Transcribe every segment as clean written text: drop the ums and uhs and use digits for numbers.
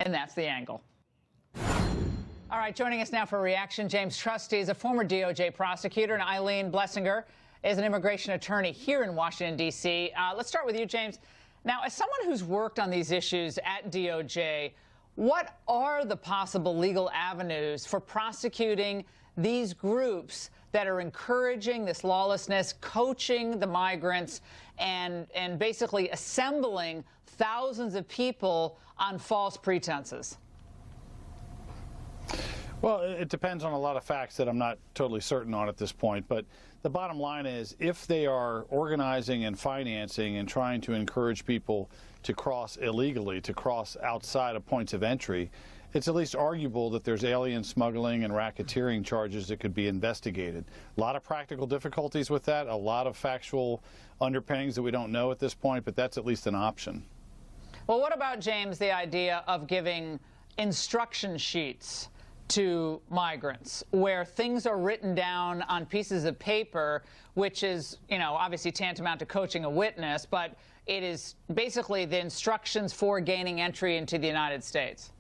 And that's the angle. All right, joining us now for reaction, James Trusty is a former DOJ prosecutor, and Eileen Blessinger is an immigration attorney here in Washington, D.C. Let's start with you, James. Now, as someone who's worked on these issues at DOJ, what are the possible legal avenues for prosecuting these groups that are encouraging this lawlessness, coaching the migrants, and basically assembling thousands of people on false pretenses? Well, it depends on a lot of facts that I'm not totally certain on at this point. But the bottom line is, if they are organizing and financing and trying to encourage people to cross illegally, to cross outside of points of entry, it's at least arguable that there's alien smuggling and racketeering charges that could be investigated. A lot of practical difficulties with that, a lot of factual underpinnings that we don't know at this point, but that's at least an option. Well, what about, James, the idea of giving instruction sheets to migrants where things are written down on pieces of paper, which is, obviously tantamount to coaching a witness, but it is basically the instructions for gaining entry into the United States?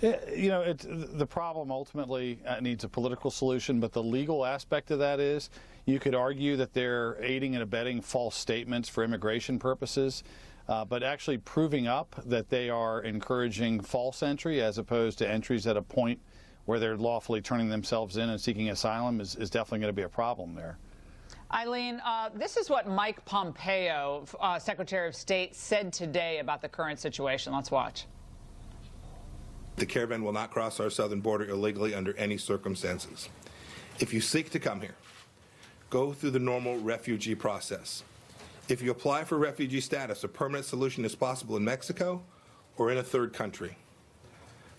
The problem ultimately needs a political solution, but the legal aspect of that is you could argue that they're aiding and abetting false statements for immigration purposes. But actually proving up that they are encouraging false entry as opposed to entries at a point where they're lawfully turning themselves in and seeking asylum is definitely going to be a problem there. Eileen, this is what Mike Pompeo, Secretary of State, said today about the current situation. Let's watch. The caravan will not cross our southern border illegally under any circumstances. If you seek to come here, go through the normal refugee process. If you apply for refugee status, a permanent solution is possible in Mexico or in a third country.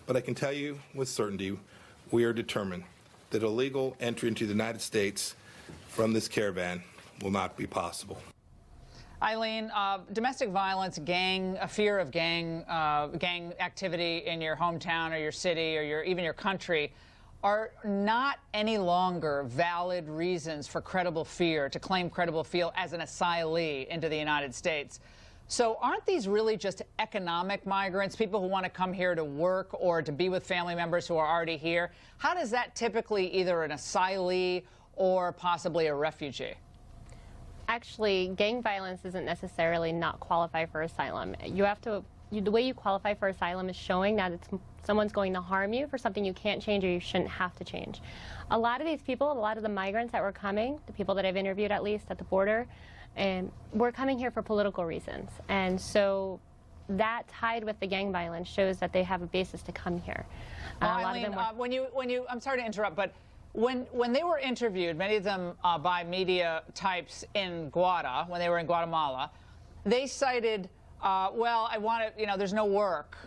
But I can tell you with certainty, we are determined that illegal entry into the United States from this caravan will not be possible. Eileen, domestic violence, a fear of gang activity in your hometown or your city or even your country are not any longer valid reasons for credible fear, to claim credible fear as an asylee into the United States. So aren't these really just economic migrants, people who want to come here to work or to be with family members who are already here? How does that typically either an asylee or possibly a refugee? Actually, gang violence isn't necessarily not qualify for asylum. The way you qualify for asylum is showing that someone's going to harm you for something you can't change or you shouldn't have to change. A lot of these people, a lot of the migrants that were coming, the people that I've interviewed at least at the border, were coming here for political reasons. And so that tied with the gang violence shows that they have a basis to come here. Eileen, I'm sorry to interrupt, but when they were interviewed, many of them by media types in when they were in Guatemala, they cited, there's no work.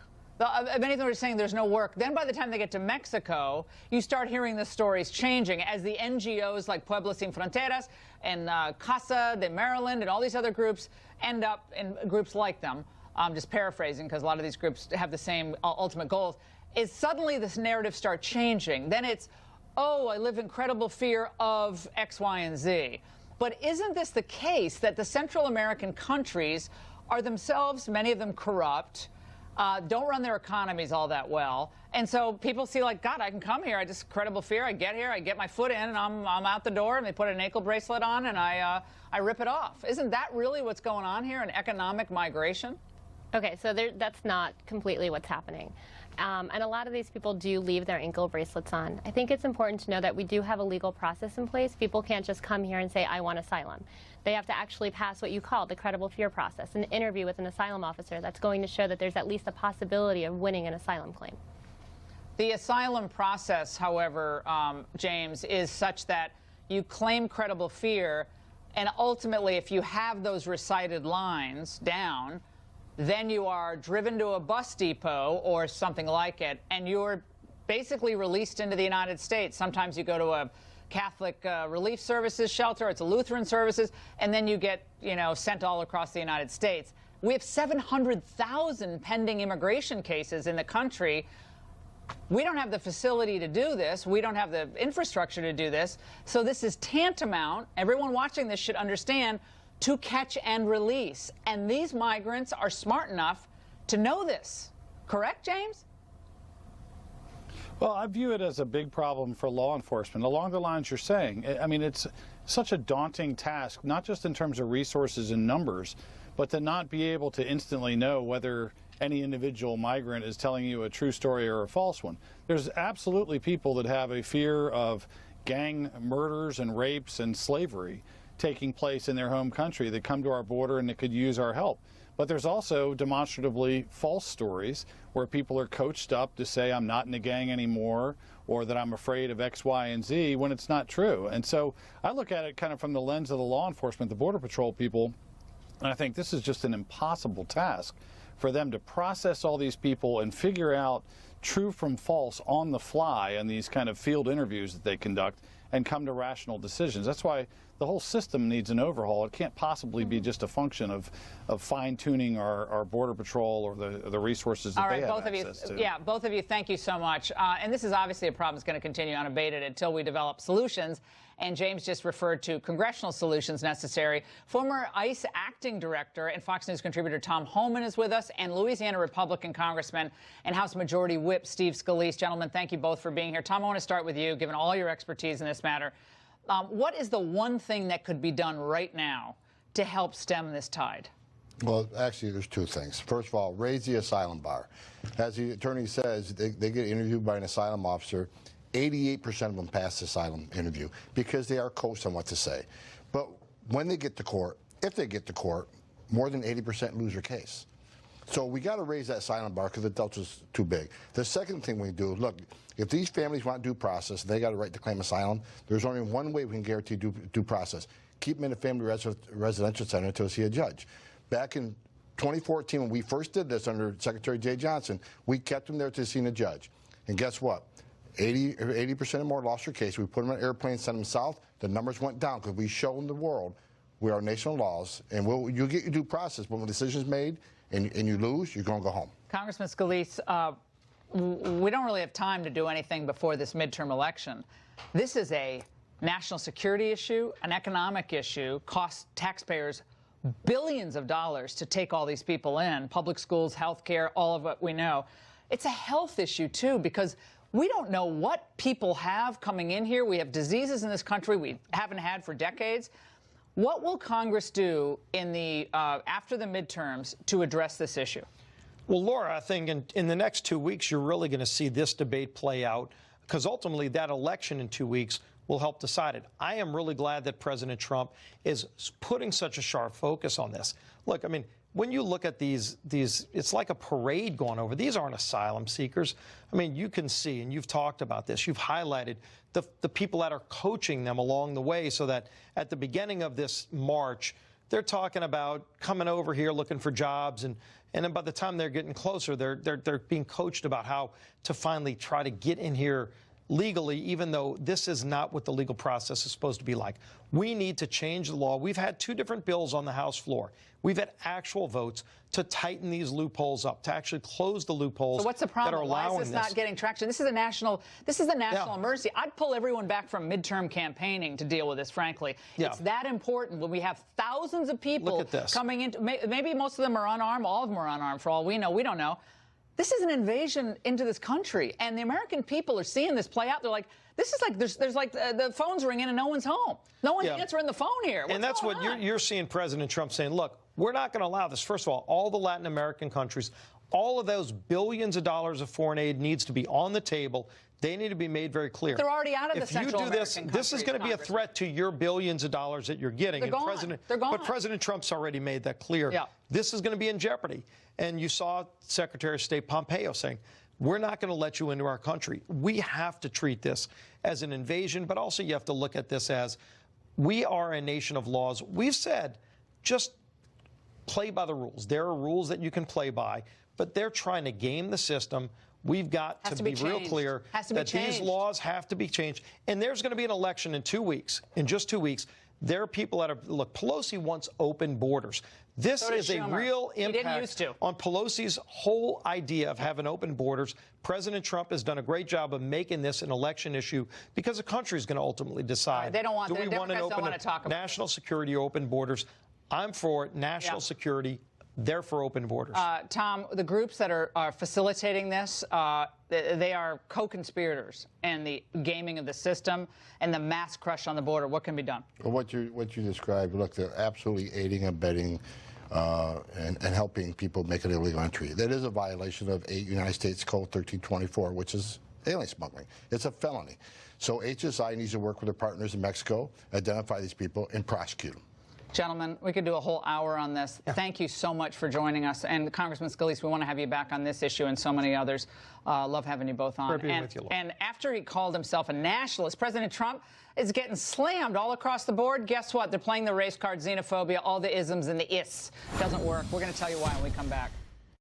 Many of them were saying there's no work. Then by the time they get to Mexico, you start hearing the stories changing as the NGOs like Pueblos Sin Fronteras and Casa de Maryland and all these other groups end up in groups like them. I'm just paraphrasing because a lot of these groups have the same ultimate goals. Is suddenly this narrative start changing. Then it's, oh, I live in credible fear of X, Y, and Z. But isn't this the case that the Central American countries are themselves, many of them corrupt, don't run their economies all that well, and so people see like, God, I can come here, credible fear, I get here, I get my foot in, and I'm out the door, and they put an ankle bracelet on, and I rip it off. Isn't that really what's going on here, an economic migration? Okay, so that's not completely what's happening. And a lot of these people do leave their ankle bracelets on. I think it's important to know that we do have a legal process in place. People can't just come here and say, I want asylum. They have to actually pass what you call the credible fear process, an interview with an asylum officer that's going to show that there's at least a possibility of winning an asylum claim. The asylum process, however, James, is such that you claim credible fear, and ultimately, if you have those recited lines down, then you are driven to a bus depot or something like it, and you're basically released into the United States. Sometimes you go to a Catholic Relief Services shelter, it's a Lutheran services, and then you get, sent all across the United States. We have 700,000 pending immigration cases in the country. We don't have the facility to do this. We don't have the infrastructure to do this. So this is tantamount, everyone watching this should understand, to catch and release. And these migrants are smart enough to know this. Correct, James? Well, I view it as a big problem for law enforcement, along the lines you're saying. I mean, it's such a daunting task, not just in terms of resources and numbers, but to not be able to instantly know whether any individual migrant is telling you a true story or a false one. There's absolutely people that have a fear of gang murders and rapes and slavery taking place in their home country that come to our border and that could use our help. But there's also demonstratively false stories where people are coached up to say I'm not in a gang anymore or that I'm afraid of X, Y, and Z when it's not true. And so I look at it kind of from the lens of the law enforcement, the Border Patrol people, and I think this is just an impossible task for them to process all these people and figure out true from false on the fly in these kind of field interviews that they conduct and come to rational decisions. That's why the whole system needs an overhaul. It can't possibly be just a function of fine-tuning our Border Patrol or the resources that they have access to. Yeah, both of you, thank you so much. And this is obviously a problem that's going to continue unabated until we develop solutions. And James just referred to congressional solutions necessary. Former ICE acting director and Fox News contributor Tom Homan is with us, and Louisiana Republican Congressman and House Majority Whip Steve Scalise. Gentlemen, thank you both for being here. Tom, I want to start with you, given all your expertise in this matter. What is the one thing that could be done right now to help stem this tide? Well, actually, there's two things. First of all, raise the asylum bar. As the attorney says, they get interviewed by an asylum officer. 88% of them pass the asylum interview because they are coached on what to say. But when they get to court, if they get to court, more than 80% lose their case. So we got to raise that asylum bar because the delta's too big. The second thing we do, look, if these families want due process, they got a right to claim asylum. There's only one way we can guarantee due process. Keep them in a family residential center until they see a judge. Back in 2014, when we first did this under Secretary Jay Johnson, we kept them there to see a judge. And guess what? 80% or more lost their case. We put them on an airplane, sent them south. The numbers went down because we showed the world we are national laws, and you'll get your due process. But when the decision's made and you lose, you're going to go home. Congressman Scalise, we don't really have time to do anything before this midterm election. This is a national security issue, an economic issue, costs taxpayers billions of dollars to take all these people in, public schools, health care, all of what we know. It's a health issue, too, because we don't know what people have coming in here. We have diseases in this country we haven't had for decades. What will Congress do in the after the midterms to address this issue? Well, Laura, I think in the next 2 weeks, you're really going to see this debate play out because ultimately that election in 2 weeks will help decide it. I am really glad that President Trump is putting such a sharp focus on this. Look, I mean, when you look at these, it's like a parade going over. These aren't asylum seekers. I mean, you can see, and you've talked about this, you've highlighted the people that are coaching them along the way so that at the beginning of this march, they're talking about coming over here looking for jobs, and then by the time they're getting closer, they're being coached about how to finally try to get in here legally, even though this is not what the legal process is supposed to be like. We need to change the law. We've had 2 different bills on the House floor. We've had actual votes to tighten these loopholes up, to actually close the loopholes. So what's the problem? That are allowing Why is this not getting traction? This is a national emergency. I'd pull everyone back from midterm campaigning to deal with this, frankly. Yeah. It's that important when we have thousands of people coming in. Maybe most of them are unarmed. All of them are unarmed, for all we know. We don't know. This is an invasion into this country, and the American people are seeing this play out. They're like, this is like, there's like the phone's ringing and no one's home. No one's answering the phone here. And that's what you're seeing President Trump saying, look, we're not going to allow this. First of all the Latin American countries, all of those billions of dollars of foreign aid needs to be on the table. They need to be made very clear. They're already out of the Central American countries. This is going to be a threat to your billions of dollars that you're getting. They're gone. They're gone. But President Trump's already made that clear. Yeah. This is going to be in jeopardy. And you saw Secretary of State Pompeo saying, we're not going to let you into our country. We have to treat this as an invasion, but also you have to look at this as we are a nation of laws. We've said just play by the rules. There are rules that you can play by, but they're trying to game the system. We've got to be real clear that these laws have to be changed. And there's going to be an election in 2 weeks, in just 2 weeks. There are people that are, look, Pelosi wants open borders. This is a real impact on Pelosi's whole idea of having open borders. President Trump has done a great job of making this an election issue because the country is going to ultimately decide. They don't want, do we want an open national security, open borders? I'm for national security, They're for open borders. Tom, the groups that are facilitating this, they are co-conspirators in the gaming of the system and the mass crush on the border. What can be done? Well, what you described, look, they're absolutely aiding and abetting and helping people make an illegal entry. That is a violation of United States Code 1324, which is alien smuggling. It's a felony. So HSI needs to work with their partners in Mexico, identify these people, and prosecute them. Gentlemen, we could do a whole hour on this. Yeah. Thank you so much for joining us. And Congressman Scalise, we want to have you back on this issue and so many others. Love having you both on. And after he called himself a nationalist, President Trump is getting slammed all across the board. Guess what? They're playing the race card, xenophobia, all the isms and the is. Doesn't work. We're going to tell you why when we come back.